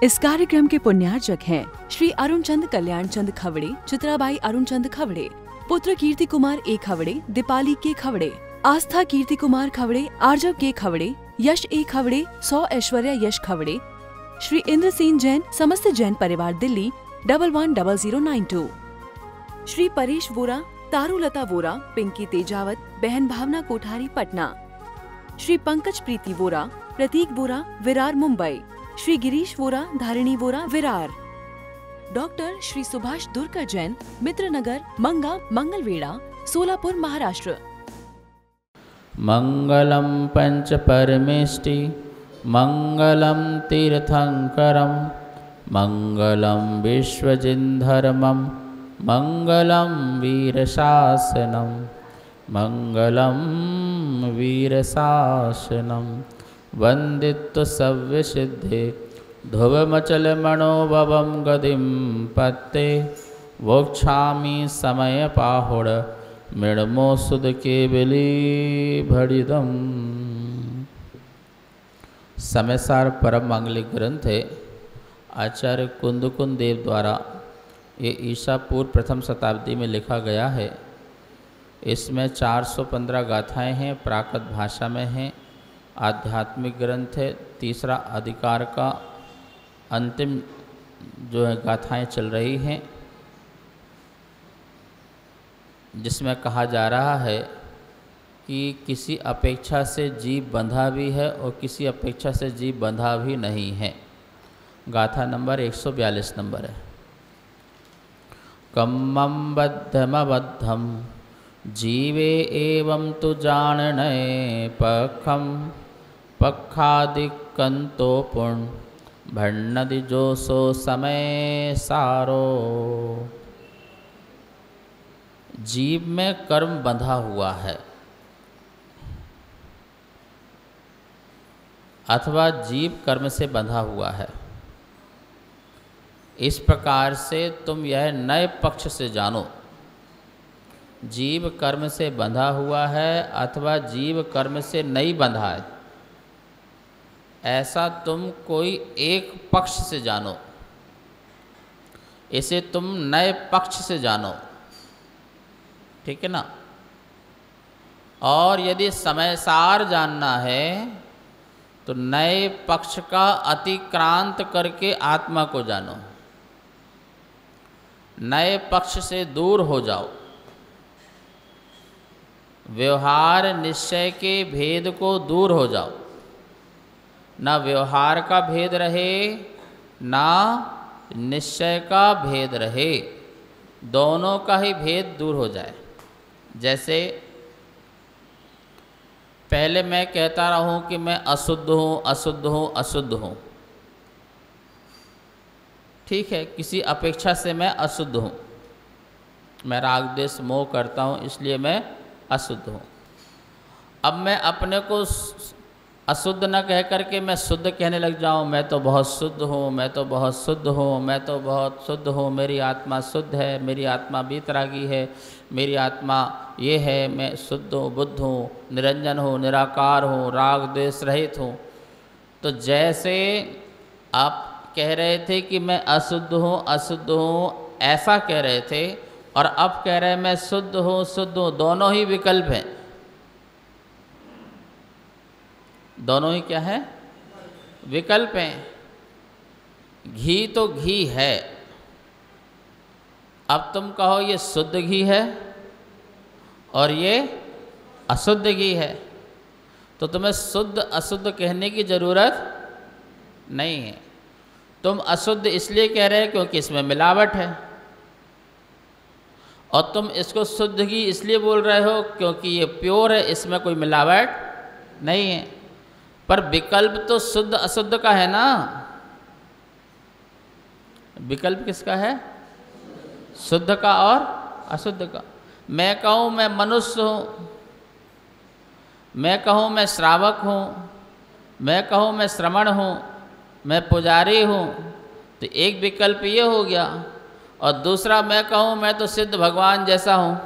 इस कार्यक्रम के पुण्यार्चक हैं श्री अरुण चंद कल्याण चंद खवड़े, चित्राबाई अरुण चंद खवड़े, पुत्र कीर्ति कुमार ए खवड़े, दीपाली के खवड़े, आस्था कीर्ति कुमार खवड़े, आर्जव के खवड़े, यश ए खवड़े, 100 ऐश्वर्या यश खवड़े, श्री इंद्रसेन जैन, समस्त जैन परिवार दिल्ली 110092। श्री परेश वोरा, तारुलता वोरा, पिंकी तेजावत, बहन भावना कोठारी पटना। श्री पंकज प्रीति वोरा, प्रतीक वोरा, विरार मुंबई। श्री गिरीश वोरा, धारिणी वोरा, विरार। डॉक्टर श्री सुभाष दुर्गा जैन, मित्रनगर, मंगा, मंगलवेड़ा, सोलापुर, महाराष्ट्र। मंगलम पंच परमेष्टि, मंगलम तीर्थंकरम, मंगलम विश्वजिन्धर्मम, मंगलम वीरशासनम, मंगलम वीरशासनम। वंदित्व सव्य सिद्धे ध्रुवमचल मनोभवम गतिम पत्ते, वोक्षामि समय पाहुड़ मृणमो सुद के बिली भड़िदम। समयसार परम मांगलिक ग्रंथ है, आचार्य कुंदकुंद देव द्वारा ये ईसा पूर्व प्रथम शताब्दी में लिखा गया है। इसमें 415 गाथाएं हैं, प्राकृत भाषा में हैं, आध्यात्मिक ग्रंथ है। तीसरा अधिकार का अंतिम जो है गाथाएं चल रही हैं, जिसमें कहा जा रहा है कि किसी अपेक्षा से जीव बंधा भी है और किसी अपेक्षा से जीव बंधा भी नहीं है। गाथा नंबर 142 नंबर है। कम्मं बद्धमबद्धम जीवे एवं तु जानने पखम, पखादिकंतो पुण्य भण्णदि जो सो समय सारो। जीव में कर्म बंधा हुआ है अथवा जीव कर्म से बंधा हुआ है। इस प्रकार से तुम यह नए पक्ष से जानो, जीव कर्म से बंधा हुआ है अथवा जीव कर्म से नहीं बंधा है, ऐसा तुम कोई एक पक्ष से जानो। इसे तुम नए पक्ष से जानो, ठीक है ना। और यदि समयसार जानना है तो नए पक्ष का अतिक्रांत करके आत्मा को जानो। नए पक्ष से दूर हो जाओ, व्यवहार निश्चय के भेद को दूर हो जाओ। ना व्यवहार का भेद रहे, ना निश्चय का भेद रहे, दोनों का ही भेद दूर हो जाए। जैसे पहले मैं कहता रहूं कि मैं अशुद्ध हूँ, अशुद्ध हूँ, अशुद्ध हूँ, ठीक है, किसी अपेक्षा से मैं अशुद्ध हूँ, मैं राग द्वेष मोह करता हूँ इसलिए मैं अशुद्ध हूँ। अब मैं अपने को अशुद्ध न कह करके मैं शुद्ध कहने लग जाऊँ, मैं तो बहुत शुद्ध हूँ, मैं तो बहुत शुद्ध हूँ, मैं तो बहुत शुद्ध हूँ, मेरी आत्मा शुद्ध है, मेरी आत्मा वीतरागी है, मेरी आत्मा ये है, मैं शुद्ध हूँ, बुद्ध हूँ, निरंजन हूँ, निराकार हूँ, राग द्वेष रहित हूँ। तो जैसे आप कह रहे थे कि मैं अशुद्ध हूँ, अशुद्ध हूँ, ऐसा कह रहे थे, और अब कह रहे हैं मैं शुद्ध हूँ, शुद्ध हूँ, दोनों ही विकल्प हैं। दोनों ही क्या है? विकल्प हैं। घी तो घी है, अब तुम कहो ये शुद्ध घी है और ये अशुद्ध घी है, तो तुम्हें शुद्ध अशुद्ध कहने की ज़रूरत नहीं है। तुम अशुद्ध इसलिए कह रहे हो क्योंकि इसमें मिलावट है, और तुम इसको शुद्ध घी इसलिए बोल रहे हो क्योंकि ये प्योर है, इसमें कोई मिलावट नहीं है। पर विकल्प तो शुद्ध अशुद्ध का है ना। विकल्प किसका है? शुद्ध का और अशुद्ध का। मैं कहूँ मैं मनुष्य हूँ, मैं कहूँ मैं श्रावक हूँ, मैं कहूँ मैं श्रमण हूँ, मैं पुजारी हूँ, तो एक विकल्प ये हो गया। और दूसरा मैं कहूँ मैं तो सिद्ध भगवान जैसा हूँ,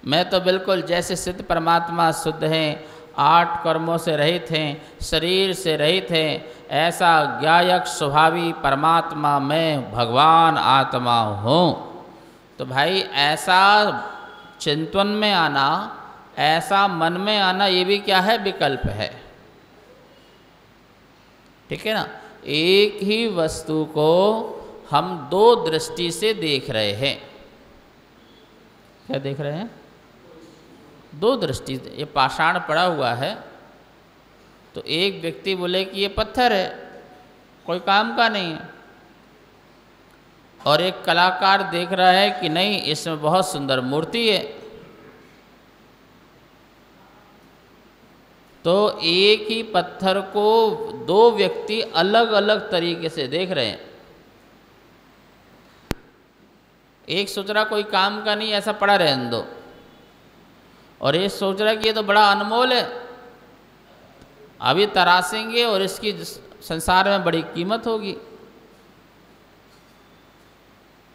मैं तो बिल्कुल जैसे सिद्ध परमात्मा शुद्ध हैं 8 कर्मों से रहित हैं, शरीर से रहित हैं, ऐसा ज्ञायक स्वभावी परमात्मा मैं भगवान आत्मा हूँ। तो भाई ऐसा चिंतन में आना, ऐसा मन में आना, ये भी क्या है? विकल्प है। ठीक है ना? एक ही वस्तु को हम 2 दृष्टि से देख रहे हैं। क्या देख रहे हैं? 2 दृष्टि। ये पाषाण पड़ा हुआ है, तो एक व्यक्ति बोले कि ये पत्थर है, कोई काम का नहीं है, और एक कलाकार देख रहा है कि नहीं, इसमें बहुत सुंदर मूर्ति है। तो एक ही पत्थर को 2 व्यक्ति अलग अलग तरीके से देख रहे हैं। एक सोच रहा कोई काम का नहीं, ऐसा पड़ा रहने दो, और ये सोच रहा कि ये तो बड़ा अनमोल है, अभी तराशेंगे और इसकी संसार में बड़ी कीमत होगी।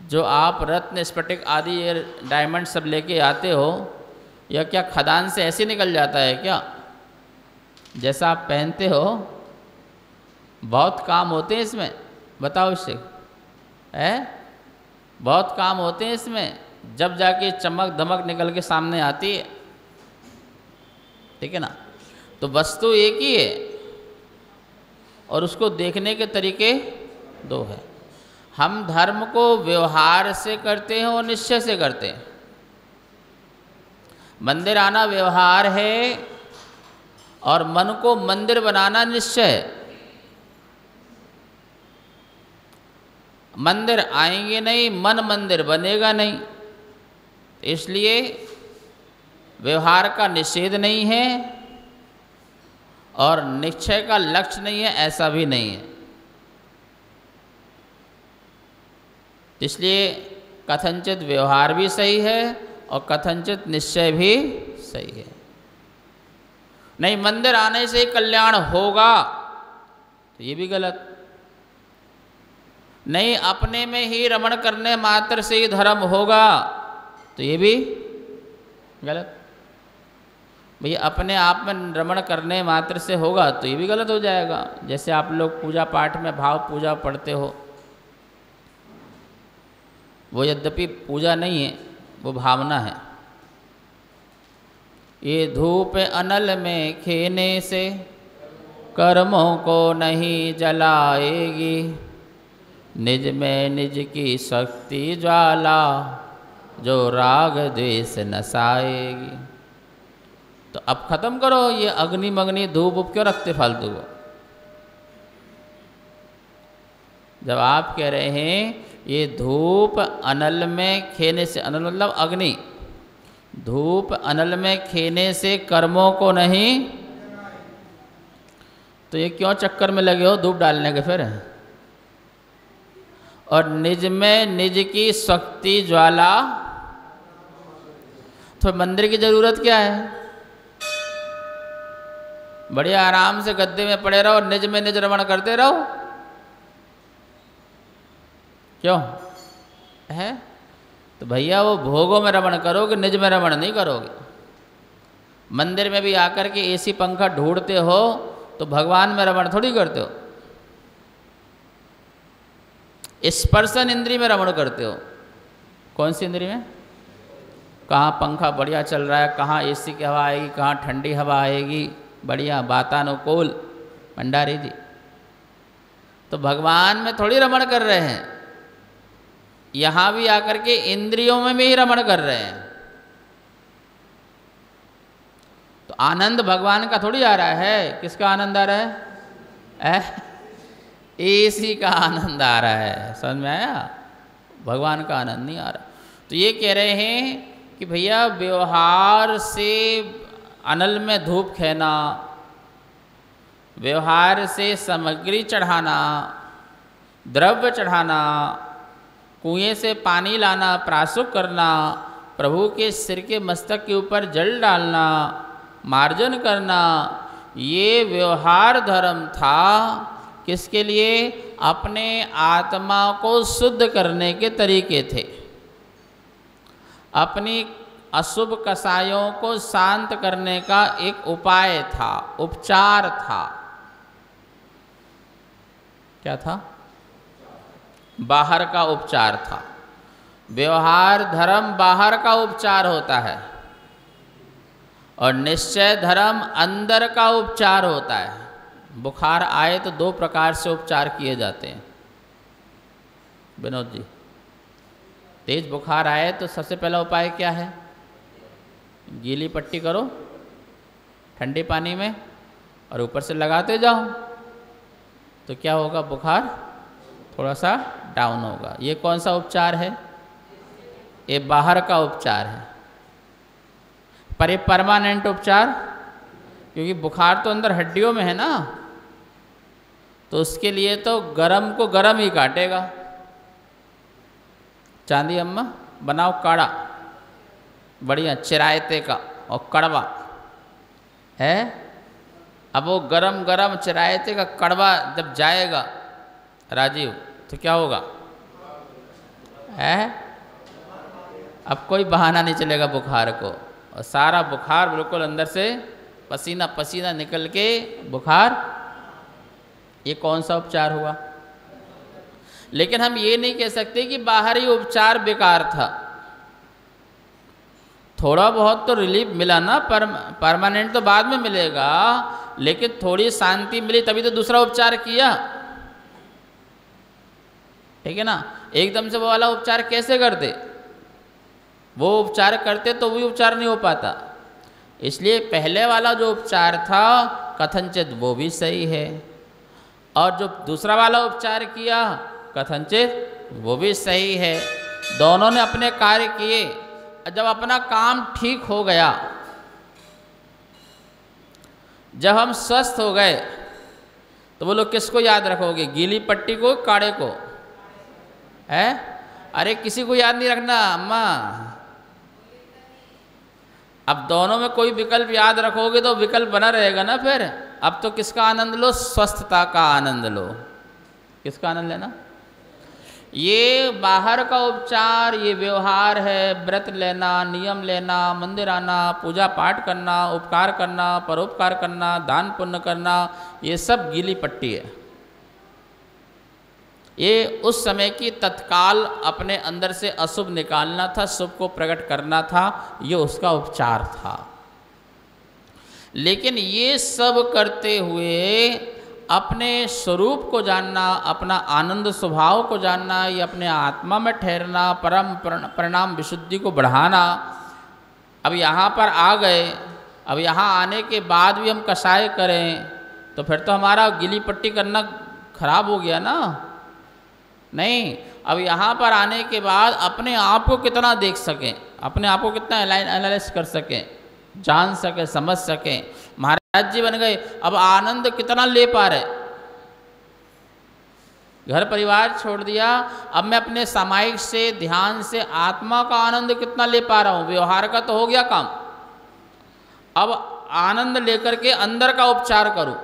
जो आप रत्न, स्फटिक आदि ये डायमंड सब लेके आते हो, या क्या खदान से ऐसे निकल जाता है क्या? जैसा आप पहनते हो, बहुत काम होते हैं इसमें, बताओ इससे है, बहुत काम होते हैं इसमें, जब जाके चमक धमक निकल के सामने आती है। ठीक है ना? तो वस्तु एक ही है और उसको देखने के तरीके 2 हैं। हम धर्म को व्यवहार से करते हैं और निश्चय से करते हैं। मंदिर आना व्यवहार है और मन को मंदिर बनाना निश्चय है। मंदिर आएंगे नहीं, मन मंदिर बनेगा नहीं। इसलिए व्यवहार का निषेध नहीं है और निश्चय का लक्ष्य नहीं है, ऐसा भी नहीं है। इसलिए कथनचित व्यवहार भी सही है और कथनचित निश्चय भी सही है। नहीं, मंदिर आने से ही कल्याण होगा, तो ये भी गलत। नहीं, अपने में ही रमण करने मात्र से ही धर्म होगा, तो ये भी गलत। भैया अपने आप में रमण करने मात्र से होगा तो ये भी गलत हो जाएगा। जैसे आप लोग पूजा पाठ में भाव पूजा पढ़ते हो, वो यद्यपि पूजा नहीं है, वो भावना है। ये धूप अनल में खेने से कर्मों को नहीं जलाएगी, निज में निज की शक्ति ज्वाला जो राग द्वेष नसाएगी। तो अब खत्म करो ये अग्नि मग्नि धूप उप क्यों रखते फालतू को। जब आप कह रहे हैं ये धूप अनल में खेने से, अनल मतलब अग्नि, धूप अनल में खेने से कर्मों को नहीं, तो ये क्यों चक्कर में लगे हो धूप डालने के फिर? और निज में निज की शक्ति ज्वाला, तो मंदिर की जरूरत क्या है? बढ़िया आराम से गद्दे में पड़े रहो और निज में निज रमण करते रहो। क्यों है? तो भैया वो भोगों में रमण करोगे, निज में रमण नहीं करोगे। मंदिर में भी आकर के एसी पंखा ढूंढते हो तो भगवान में रमण थोड़ी करते हो। स्पर्शन इंद्री में रमण करते हो। कौन सी इंद्री में? कहाँ पंखा बढ़िया चल रहा है, कहाँ एसी की हवा आएगी, कहाँ ठंडी हवा आएगी, बढ़िया वातानुकूल भंडारी जी। तो भगवान में थोड़ी रमण कर रहे हैं, यहाँ भी आकर के इंद्रियों में भी रमण कर रहे हैं। तो आनंद भगवान का थोड़ी आ रहा है। किसका आनंद आ रहा है? एसी का आनंद आ रहा है। समझ में आया? भगवान का आनंद नहीं आ रहा। तो ये कह रहे हैं कि भैया व्यवहार से अनल में धूप खेना, व्यवहार से सामग्री चढ़ाना, द्रव्य चढ़ाना, कुएं से पानी लाना, प्राशुक करना, प्रभु के सिर के मस्तक के ऊपर जल डालना, मार्जन करना, ये व्यवहार धर्म था। किसके लिए? अपने आत्मा को शुद्ध करने के तरीके थे। अपनी अशुभ कषायों को शांत करने का एक उपाय था, उपचार था। क्या था? बाहर का उपचार था। व्यवहार धर्म बाहर का उपचार होता है और निश्चय धर्म अंदर का उपचार होता है। बुखार आए तो दो प्रकार से उपचार किए जाते हैं विनोद जी। तेज बुखार आए तो सबसे पहला उपाय क्या है? गीली पट्टी करो ठंडे पानी में और ऊपर से लगाते जाओ, तो क्या होगा? बुखार थोड़ा सा डाउन होगा। ये कौन सा उपचार है? ये बाहर का उपचार है। पर ये परमानेंट उपचार, क्योंकि बुखार तो अंदर हड्डियों में है ना, तो उसके लिए तो गरम को गरम ही काटेगा। चांदी अम्मा बनाओ काढ़ा बढ़िया चिरायते का और कड़वा है। अब वो गरम गरम चिरायते का कड़वा जब जाएगा राजीव, तो क्या होगा? है अब कोई बहाना नहीं चलेगा बुखार को, और सारा बुखार बिल्कुल अंदर से पसीना पसीना निकल के बुखार। ये कौन सा उपचार हुआ? लेकिन हम ये नहीं कह सकते कि बाहरी उपचार बेकार था। थोड़ा बहुत तो रिलीफ मिला ना, परमानेंट तो बाद में मिलेगा, लेकिन थोड़ी शांति मिली तभी तो दूसरा उपचार किया, ठीक है ना। एकदम से वो वाला उपचार कैसे करते? वो उपचार करते तो भी उपचार नहीं हो पाता। इसलिए पहले वाला जो उपचार था कथनचित वो भी सही है, और जो दूसरा वाला उपचार किया कथनचित वो भी सही है। दोनों ने अपने कार्य किए। जब अपना काम ठीक हो गया, जब हम स्वस्थ हो गए, तो वो लोग किसको याद रखोगे? गीली पट्टी को, काढ़े को? है? अरे किसी को याद नहीं रखना अम्मा। अब दोनों में कोई विकल्प याद रखोगे तो विकल्प बना रहेगा ना फिर। अब तो किसका आनंद लो? स्वस्थता का आनंद लो। किसका आनंद लेना? ये बाहर का उपचार, ये व्यवहार है, व्रत लेना, नियम लेना, मंदिर आना, पूजा पाठ करना, उपकार करना, परोपकार करना, दान पुण्य करना, ये सब गीली पट्टी है। ये उस समय की तत्काल अपने अंदर से अशुभ निकालना था, शुभ को प्रकट करना था, ये उसका उपचार था। लेकिन ये सब करते हुए अपने स्वरूप को जानना, अपना आनंद स्वभाव को जानना, ये अपने आत्मा में ठहरना, परम परिणाम विशुद्धि को बढ़ाना। अब यहाँ पर आ गए, अब यहाँ आने के बाद भी हम कषाय करें तो फिर तो हमारा गीली पट्टी करना खराब हो गया ना। नहीं, अब यहाँ पर आने के बाद अपने आप को कितना देख सकें, अपने आप को कितना एनालाइज कर सकें, जान सके, समझ सकें। महाराज जी बन गए, अब आनंद कितना ले पा रहे। घर परिवार छोड़ दिया, अब मैं अपने सामायिक से, ध्यान से आत्मा का आनंद कितना ले पा रहा हूँ। व्यवहार का तो हो गया काम, अब आनंद लेकर के अंदर का उपचार करूँ।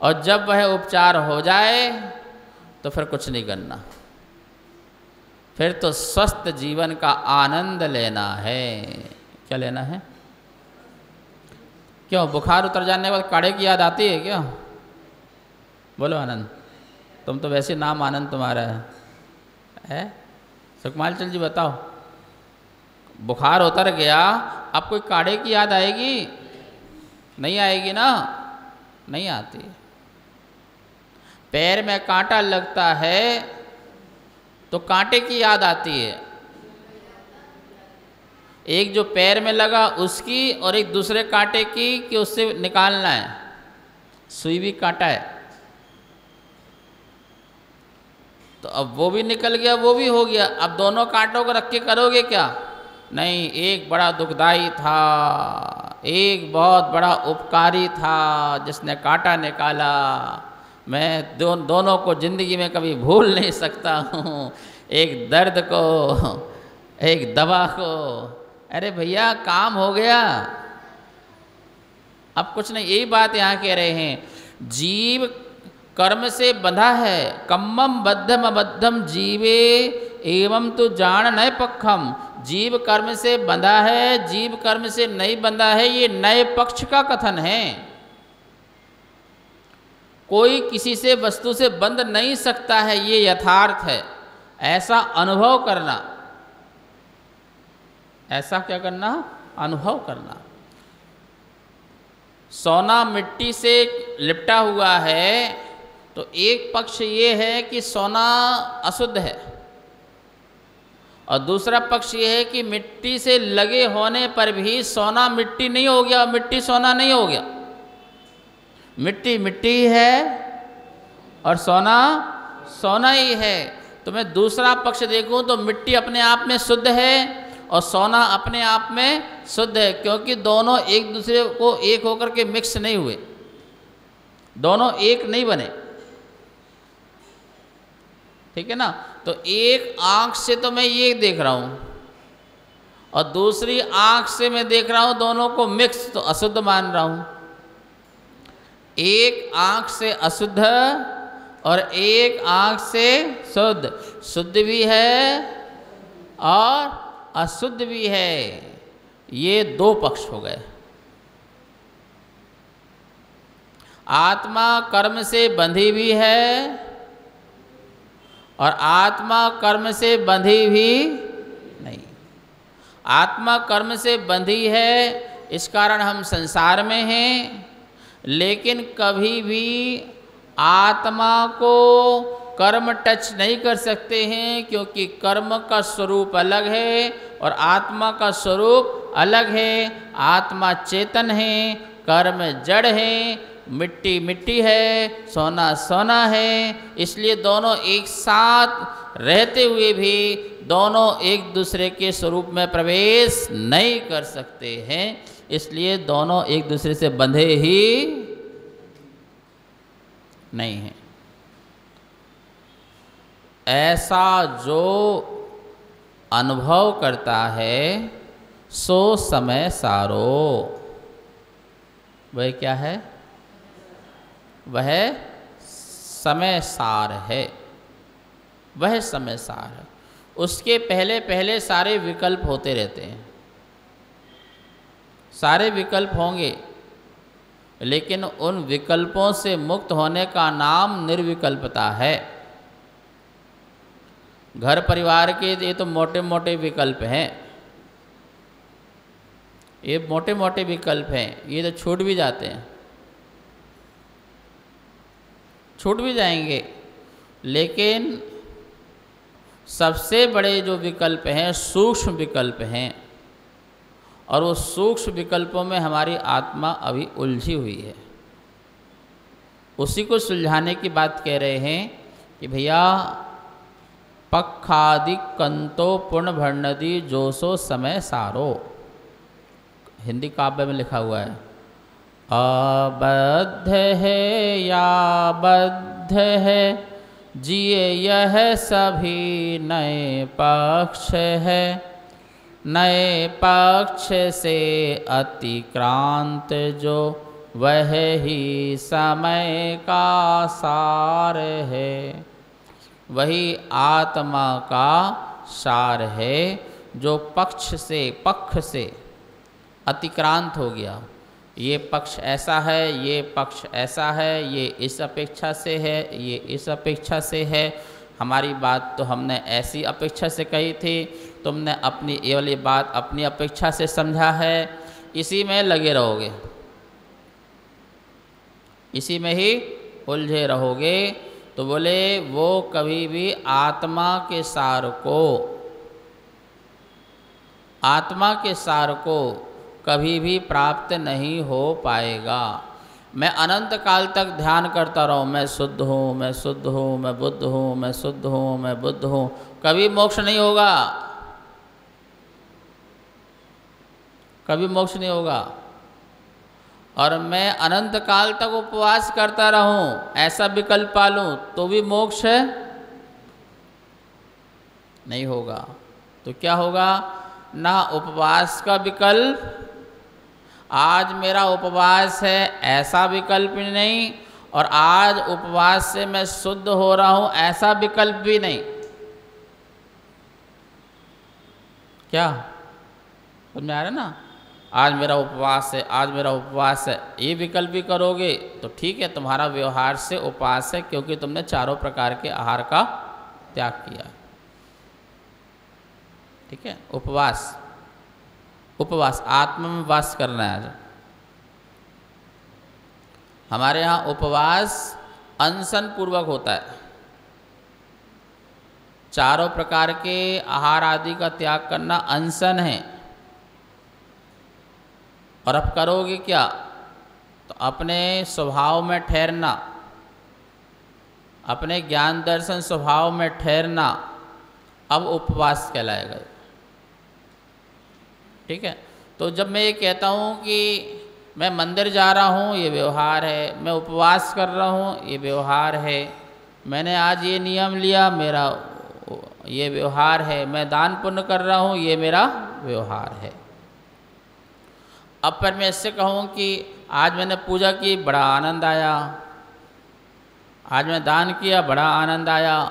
और जब वह उपचार हो जाए तो फिर कुछ नहीं करना, फिर तो स्वस्थ जीवन का आनंद लेना है। क्या लेना है? क्यों बुखार उतर जाने के बाद काढ़े की याद आती है क्या? बोलो आनंद। तुम तो वैसे नाम आनंद तुम्हारा है? सुखमाल चल जी बताओ, बुखार उतर गया, अब कोई काढ़े की याद आएगी? नहीं आएगी ना, नहीं आती। पैर में कांटा लगता है तो कांटे की याद आती है, एक जो पैर में लगा उसकी और एक दूसरे कांटे की कि उससे निकालना है। सुई भी कांटा है, तो अब वो भी निकल गया, वो भी हो गया। अब दोनों कांटों को रख के करोगे क्या? नहीं, एक बड़ा दुखदाई था, एक बहुत बड़ा उपकारी था जिसने कांटा निकाला। मैं दोनों को जिंदगी में कभी भूल नहीं सकता हूँ, एक दर्द को, एक दवा को। अरे भैया काम हो गया, अब कुछ नहीं। यही बात यहाँ कह रहे हैं, जीव कर्म से बंधा है। कम्मम बद्धम अबद्धम जीवे एवं तो जान नए पक्षम। जीव कर्म से बंधा है, जीव कर्म से नहीं बंधा है, ये नए पक्ष का कथन है। कोई किसी से वस्तु से बंध नहीं सकता है, ये यथार्थ है। ऐसा अनुभव करना, ऐसा क्या करना? अनुभव करना। सोना मिट्टी से लिपटा हुआ है तो एक पक्ष ये है कि सोना अशुद्ध है, और दूसरा पक्ष ये है कि मिट्टी से लगे होने पर भी सोना मिट्टी नहीं हो गया, मिट्टी सोना नहीं हो गया। मिट्टी मिट्टी है और सोना सोना ही है। तो मैं दूसरा पक्ष देखूं तो मिट्टी अपने आप में शुद्ध है और सोना अपने आप में शुद्ध है, क्योंकि दोनों एक दूसरे को एक होकर के मिक्स नहीं हुए, दोनों एक नहीं बने। ठीक है ना? तो एक आंख से तो मैं ये देख रहा हूं और दूसरी आंख से मैं देख रहा हूं, दोनों को मिक्स, तो अशुद्ध मान रहा हूं। एक आंख से अशुद्ध और एक आंख से शुद्ध, शुद्ध भी है और अशुद्ध भी है, ये दो पक्ष हो गए। आत्मा कर्म से बंधी भी है और आत्मा कर्म से बंधी भी नहीं। आत्मा कर्म से बंधी है, इस कारण हम संसार में हैं, लेकिन कभी भी आत्मा को कर्म टच नहीं कर सकते हैं, क्योंकि कर्म का स्वरूप अलग है और आत्मा का स्वरूप अलग है। आत्मा चेतन है, कर्म जड़ है, मिट्टी मिट्टी है, सोना सोना है। इसलिए दोनों एक साथ रहते हुए भी दोनों एक दूसरे के स्वरूप में प्रवेश नहीं कर सकते हैं। इसलिए दोनों एक दूसरे से बंधे ही नहीं हैं। ऐसा जो अनुभव करता है सो समय सारो, वह क्या है? वह समय सार है, वह समय सार है। उसके पहले पहले सारे विकल्प होते रहते हैं, सारे विकल्प होंगे, लेकिन उन विकल्पों से मुक्त होने का नाम निर्विकल्पता है। घर परिवार के ये तो मोटे मोटे विकल्प हैं, ये मोटे मोटे विकल्प हैं, ये तो छूट भी जाते हैं, छूट भी जाएंगे। लेकिन सबसे बड़े जो विकल्प हैं सूक्ष्म विकल्प हैं, और वो सूक्ष्म विकल्पों में हमारी आत्मा अभी उलझी हुई है। उसी को सुलझाने की बात कह रहे हैं कि भैया पक्षादि कंतो पूर्ण भरनदी जोसो समय सारो, हिंदी काव्य में लिखा हुआ है। अबद्ध है या बद्ध है जिए यह सभी नए पक्ष है, नए पक्ष से अतिक्रांत जो वह ही समय का सार है। वही आत्मा का सार है जो पक्ष से अतिक्रांत हो गया। ये पक्ष ऐसा है, ये पक्ष ऐसा है, ये इस अपेक्षा से है, ये इस अपेक्षा से है। हमारी बात तो हमने ऐसी अपेक्षा से कही थी, तुमने अपनी ये वाली बात अपनी अपेक्षा से समझा है। इसी में लगे रहोगे, इसी में ही उलझे रहोगे। तो बोले वो कभी भी आत्मा के सार को कभी भी प्राप्त नहीं हो पाएगा। मैं अनंत काल तक ध्यान करता रहूं, मैं शुद्ध हूँ, मैं शुद्ध हूँ, मैं बुद्ध हूँ, मैं शुद्ध हूँ, मैं बुद्ध हूँ, कभी मोक्ष नहीं होगा, कभी मोक्ष नहीं होगा। और मैं अनंत काल तक उपवास करता रहूं, ऐसा विकल्प पालूं, तो भी मोक्ष नहीं होगा। तो क्या होगा? ना उपवास का विकल्प, आज मेरा उपवास है ऐसा विकल्प नहीं, और आज उपवास से मैं शुद्ध हो रहा हूँ, ऐसा विकल्प भी नहीं। क्या समझ में आ रहा है ना? आज मेरा उपवास है, आज मेरा उपवास है, ये विकल्प भी करोगे तो ठीक है, तुम्हारा व्यवहार से उपवास है, क्योंकि तुमने चारों प्रकार के आहार का त्याग किया है। ठीक है, उपवास, उपवास आत्मा में वास करना है। आज हमारे यहाँ उपवास अनशन पूर्वक होता है, चारों प्रकार के आहार आदि का त्याग करना अनशन है। और अब करोगे क्या? तो अपने स्वभाव में ठहरना, अपने ज्ञान दर्शन स्वभाव में ठहरना, अब उपवास कहलाएगा। ठीक है, तो जब मैं ये कहता हूँ कि मैं मंदिर जा रहा हूँ, ये व्यवहार है, मैं उपवास कर रहा हूँ, ये व्यवहार है, मैंने आज ये नियम लिया, मेरा ये व्यवहार है, मैं दान पुण्य कर रहा हूँ, ये मेरा व्यवहार है। अब पर मैं इससे कहूँ कि आज मैंने पूजा की, बड़ा आनंद आया, आज मैं दान किया, बड़ा आनंद आया,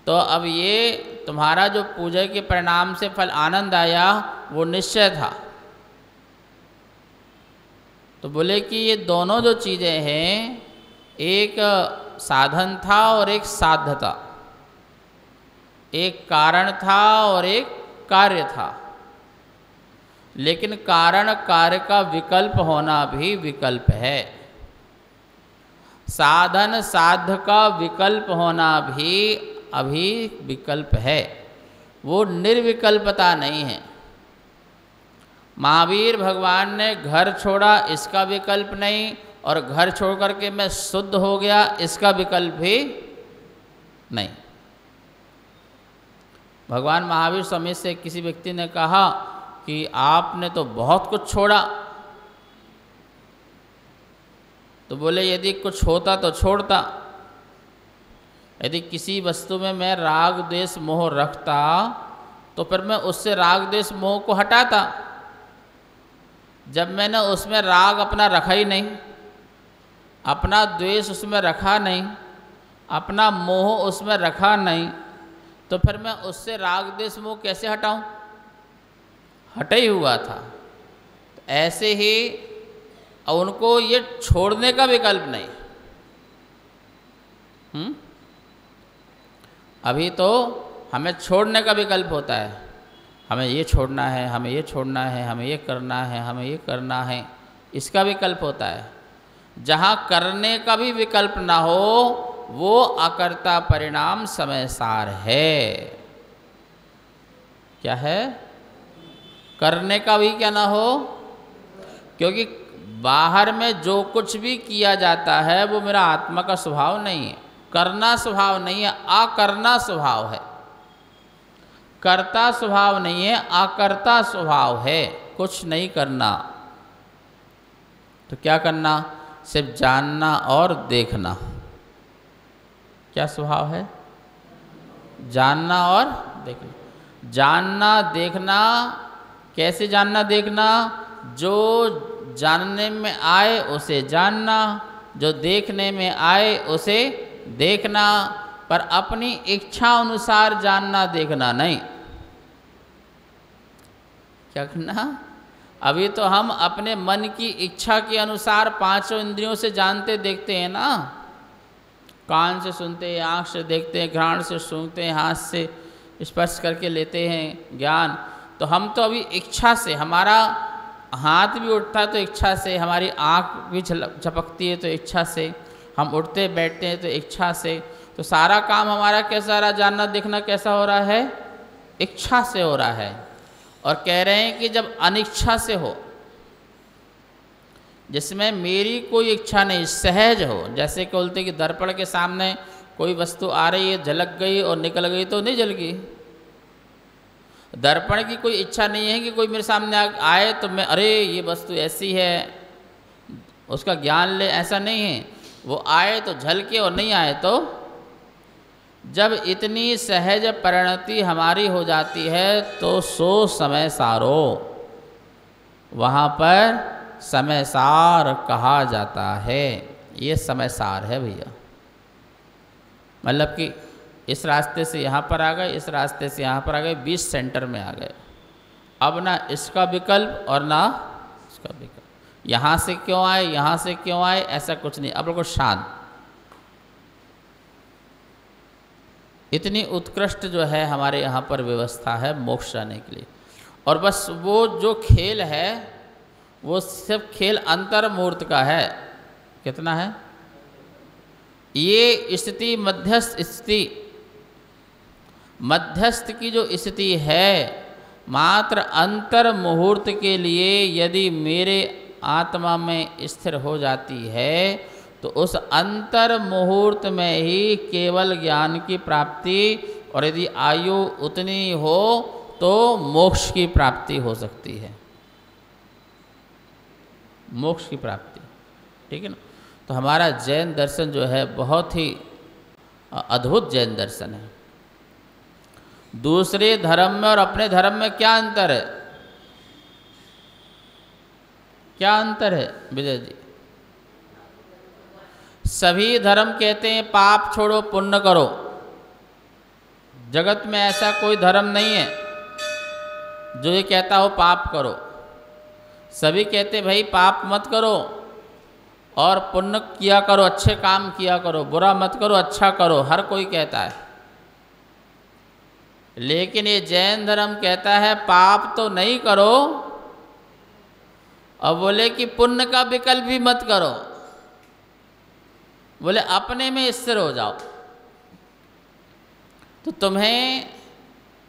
तो अब ये तुम्हारा जो पूजा के परिणाम से फल आनंद आया वो निश्चय था। तो बोले कि ये दोनों जो चीज़ें हैं, एक साधन था और एक साध्य था, एक कारण था और एक कार्य था। लेकिन कारण कार्य का विकल्प होना भी विकल्प है, साधन साध्य का विकल्प होना भी अभी विकल्प है, वो निर्विकल्पता नहीं है। महावीर भगवान ने घर छोड़ा, इसका विकल्प नहीं, और घर छोड़ करके मैं शुद्ध हो गया, इसका विकल्प भी नहीं। भगवान महावीर स्वामी से किसी व्यक्ति ने कहा कि आपने तो बहुत कुछ छोड़ा। तो बोले यदि कुछ होता तो छोड़ता, यदि किसी वस्तु में मैं राग द्वेष मोह रखता तो फिर मैं उससे राग द्वेष मोह को हटाता। जब मैंने उसमें राग अपना रखा ही नहीं, अपना द्वेष उसमें रखा नहीं, अपना मोह उसमें रखा नहीं, तो फिर मैं उससे राग द्वेष मोह कैसे हटाऊं? हटा ही हुआ था। तो ऐसे ही उनको ये छोड़ने का विकल्प नहीं। अभी तो हमें छोड़ने का विकल्प होता है, हमें ये छोड़ना है, हमें ये छोड़ना है, हमें ये करना है, हमें ये करना है, इसका विकल्प होता है। जहाँ करने का भी विकल्प ना हो वो अकर्ता परिणाम समय सार है। क्या है? करने का भी क्या ना हो, क्योंकि बाहर में जो कुछ भी किया जाता है वो मेरा आत्मा का स्वभाव नहीं है, करना स्वभाव नहीं है, अकरना स्वभाव है। कर्ता स्वभाव नहीं है, अकर्ता स्वभाव है, कुछ नहीं करना। तो क्या करना? सिर्फ जानना और देखना। क्या स्वभाव है? जानना और देखना। जानना देखना, कैसे जानना देखना? जो जानने में आए उसे जानना, जो देखने में आए उसे देखना, पर अपनी इच्छा अनुसार जानना देखना नहीं। क्या करना? अभी तो हम अपने मन की इच्छा के अनुसार पांचों इंद्रियों से जानते देखते हैं ना। कान से सुनते हैं, आँख से देखते हैं, घ्राण से सूंघते हैं, हाथ से स्पर्श करके लेते हैं ज्ञान। तो हम तो अभी इच्छा से, हमारा हाथ भी उठता है तो इच्छा से, हमारी आँख भी झपकती है तो इच्छा से, हम उठते बैठते हैं तो इच्छा से। तो सारा काम हमारा कैसा रहा? जानना देखना कैसा हो रहा है? इच्छा से हो रहा है। और कह रहे हैं कि जब अनिच्छा से हो, जिसमें मेरी कोई इच्छा नहीं, सहज हो, जैसे कि बोलते कि दर्पण के सामने कोई वस्तु आ रही है, झलक गई और निकल गई तो नहीं जल गई। दर्पण की कोई इच्छा नहीं है कि कोई मेरे सामने आए तो मैं अरे ये वस्तु ऐसी है उसका ज्ञान ले, ऐसा नहीं है। वो आए तो झलके और नहीं आए तो। जब इतनी सहज परिणति हमारी हो जाती है तो सो समय सारो, वहाँ पर समय सार कहा जाता है। ये समय सार है भैया। मतलब कि इस रास्ते से यहाँ पर आ गए, इस रास्ते से यहाँ पर आ गए, 20 सेंटर में आ गए। अब ना इसका विकल्प और ना इसका विकल्प। यहाँ से क्यों आए, यहाँ से क्यों आए, ऐसा कुछ नहीं। अब बिल्कुल शांत। इतनी उत्कृष्ट जो है हमारे यहाँ पर व्यवस्था है मोक्ष जाने के लिए। और बस वो जो खेल है वो सिर्फ खेल अंतर मुहूर्त का है। कितना है ये स्थिति, मध्यस्थ स्थिति, मध्यस्थ की जो स्थिति है मात्र अंतर मुहूर्त के लिए यदि मेरे आत्मा में स्थिर हो जाती है तो उस अंतर मुहूर्त में ही केवल ज्ञान की प्राप्ति, और यदि आयु उतनी हो तो मोक्ष की प्राप्ति हो सकती है। मोक्ष की प्राप्ति, ठीक है ना। तो हमारा जैन दर्शन जो है बहुत ही अद्भुत जैन दर्शन है। दूसरे धर्म में और अपने धर्म में क्या अंतर है? क्या अंतर है विजय जी? सभी धर्म कहते हैं पाप छोड़ो पुण्य करो। जगत में ऐसा कोई धर्म नहीं है जो ये कहता हो पाप करो। सभी कहते भाई पाप मत करो और पुण्य किया करो, अच्छे काम किया करो, बुरा मत करो, अच्छा करो, हर कोई कहता है। लेकिन ये जैन धर्म कहता है पाप तो नहीं करो और बोले कि पुण्य का विकल्प भी मत करो, बोले अपने में स्थिर हो जाओ। तो तुम्हें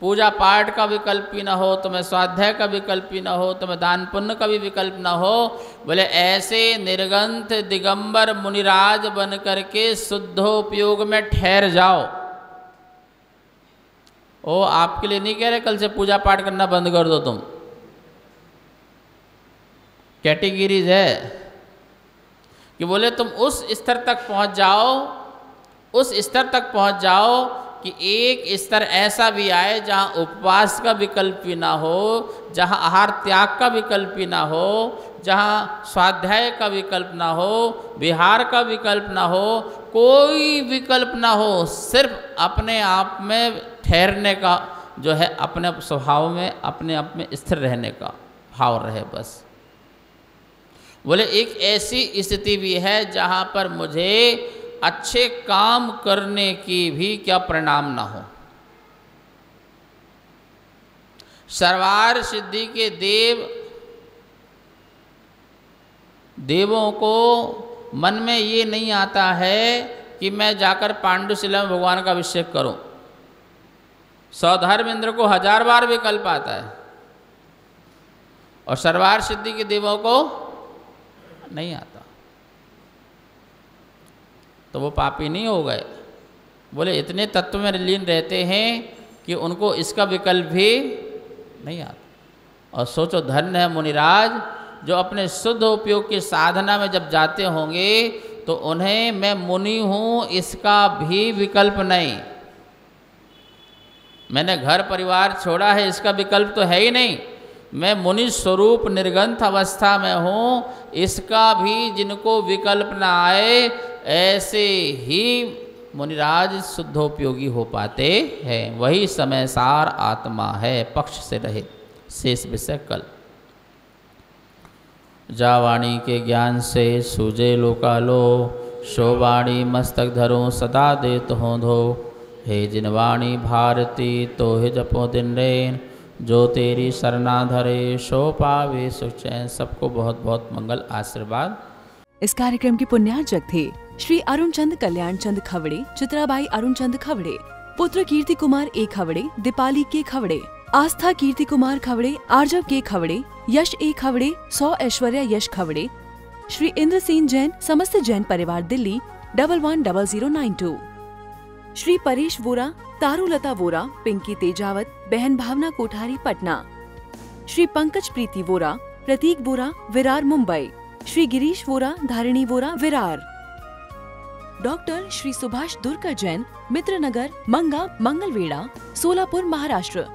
पूजा पाठ का विकल्प भी ना हो, तुम्हें स्वाध्याय का विकल्प भी ना हो, तुम्हें दान पुण्य का भी विकल्प ना हो, बोले ऐसे निर्गंथ दिगंबर मुनिराज बन करके शुद्धोपयोग में ठहर जाओ। ओ आपके लिए नहीं कह रहे कल से पूजा पाठ करना बंद कर दो तुम। कैटेगरीज है कि बोले तुम उस स्तर तक पहुंच जाओ, उस स्तर तक पहुंच जाओ कि एक स्तर ऐसा भी आए जहां उपवास का विकल्प भी ना हो, जहां आहार त्याग का विकल्प भी ना हो, जहां स्वाध्याय का विकल्प ना हो, विहार का विकल्प ना हो, कोई विकल्प ना हो, सिर्फ अपने आप में ठहरने का जो है, अपने स्वभाव में अपने आप में स्थिर रहने का भाव रहे बस। बोले एक ऐसी स्थिति भी है जहां पर मुझे अच्छे काम करने की भी क्या परिणाम ना हो। सर्वार सिद्धि के देवों को मन में ये नहीं आता है कि मैं जाकर पांडुशिला में भगवान का अभिषेक करूं। सौधर्मेंद्र को 1000 बार विकल्प आता है और सर्वार सिद्धि के देवों को नहीं आता। तो वो पापी नहीं हो गए। बोले इतने तत्व में लीन रहते हैं कि उनको इसका विकल्प भी नहीं आता। और सोचो धन्य है मुनिराज जो अपने शुद्ध उपयोग की साधना में जब जाते होंगे तो उन्हें मैं मुनि हूँ इसका भी विकल्प नहीं, मैंने घर परिवार छोड़ा है इसका विकल्प तो है ही नहीं, मैं मुनि स्वरूप निर्गंथ अवस्था में हूँ इसका भी जिनको विकल्प ना आए, ऐसे ही मुनिराज शुद्धोपयोगी हो पाते हैं। वही समय सार आत्मा है, पक्ष से रहित, शेष विषय कल। जा वाणी के ज्ञान से सूझे लोकालो, सो वाणी मस्तक धरो सदा देत हो धो। हे जिन वाणी भारती तो हे जपो दिन रैन, जो तेरी शरणा धरे सो पावे सुख चैन। सबको बहुत बहुत मंगल आशीर्वाद। इस कार्यक्रम के पुण्यार्चक थे श्री अरुण चंद कल्याण चंद खवड़े, चित्राबाई अरुण चंद खवड़े, पुत्र कीर्ति कुमार ए खवड़े, दीपाली के खवड़े, आस्था कीर्ति कुमार खवड़े, आर्जव के खवड़े, यश ए खवड़े, 100 ऐश्वर्या यश खवड़े, श्री इंद्रसेन जैन, समस्त जैन परिवार दिल्ली 110092। श्री परेश वोरा, तारुलता वोरा, पिंकी तेजावत, बहन भावना कोठारी पटना। श्री पंकज प्रीति वोरा, प्रतीक वोरा, विरार मुंबई। श्री गिरीश वोरा, धारिणी वोरा, विरार। डॉक्टर श्री सुभाष दुर्कर जैन, मित्रनगर, मंगा, मंगलवेड़ा, सोलापुर, महाराष्ट्र।